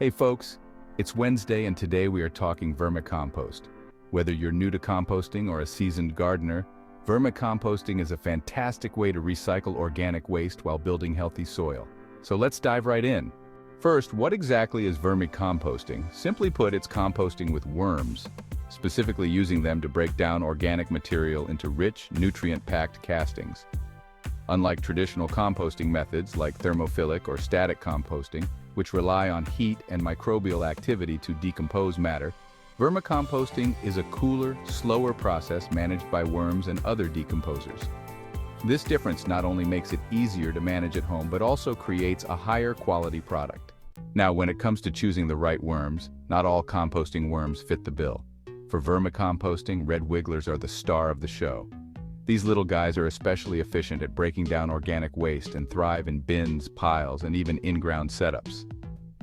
Hey folks, it's Wednesday and today we are talking vermicompost. Whether you're new to composting or a seasoned gardener, vermicomposting is a fantastic way to recycle organic waste while building healthy soil. So let's dive right in. First, what exactly is vermicomposting? Simply put, it's composting with worms, specifically using them to break down organic material into rich, nutrient-packed castings. Unlike traditional composting methods like thermophilic or static composting, which rely on heat and microbial activity to decompose matter, vermicomposting is a cooler, slower process managed by worms and other decomposers. This difference not only makes it easier to manage at home, but also creates a higher quality product. Now, when it comes to choosing the right worms, not all composting worms fit the bill. For vermicomposting, red wigglers are the star of the show. These little guys are especially efficient at breaking down organic waste and thrive in bins, piles, and even in-ground setups.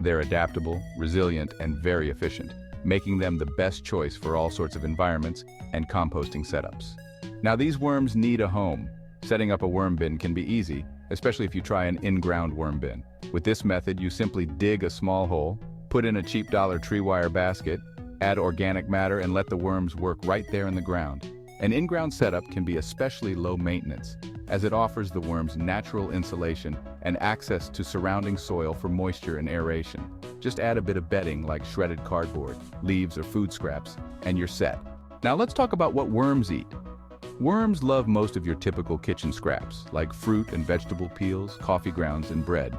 They're adaptable, resilient, and very efficient, making them the best choice for all sorts of environments and composting setups. Now, these worms need a home. Setting up a worm bin can be easy, especially if you try an in-ground worm bin. With this method, you simply dig a small hole, put in a cheap dollar tree wire basket, add organic matter, and let the worms work right there in the ground. An in-ground setup can be especially low maintenance, as it offers the worms natural insulation and access to surrounding soil for moisture and aeration. Just add a bit of bedding like shredded cardboard, leaves, or food scraps, and you're set. Now let's talk about what worms eat. Worms love most of your typical kitchen scraps, like fruit and vegetable peels, coffee grounds, and bread.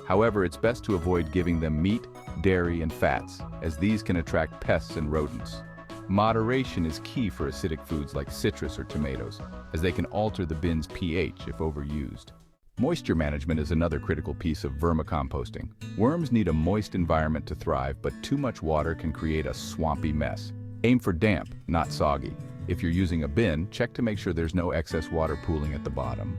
However, it's best to avoid giving them meat, dairy, and fats, as these can attract pests and rodents. Moderation is key for acidic foods like citrus or tomatoes, as they can alter the bin's pH if overused. Moisture management is another critical piece of vermicomposting. Worms need a moist environment to thrive, but too much water can create a swampy mess. Aim for damp, not soggy. If you're using a bin, check to make sure there's no excess water pooling at the bottom.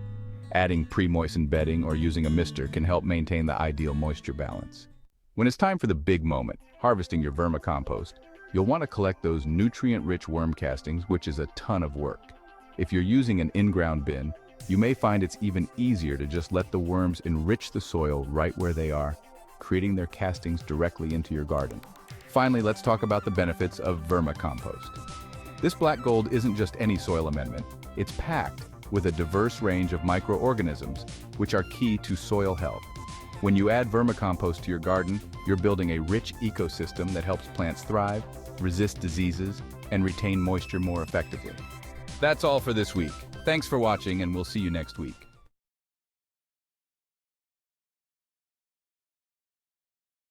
Adding pre-moistened bedding or using a mister can help maintain the ideal moisture balance. When it's time for the big moment, harvesting your vermicompost, you'll want to collect those nutrient-rich worm castings, which is a ton of work. If you're using an in-ground bin, you may find it's even easier to just let the worms enrich the soil right where they are, creating their castings directly into your garden. Finally, let's talk about the benefits of vermicompost. This black gold isn't just any soil amendment. It's packed with a diverse range of microorganisms, which are key to soil health. When you add vermicompost to your garden, you're building a rich ecosystem that helps plants thrive, resist diseases, and retain moisture more effectively. That's all for this week. Thanks for watching, and we'll see you next week.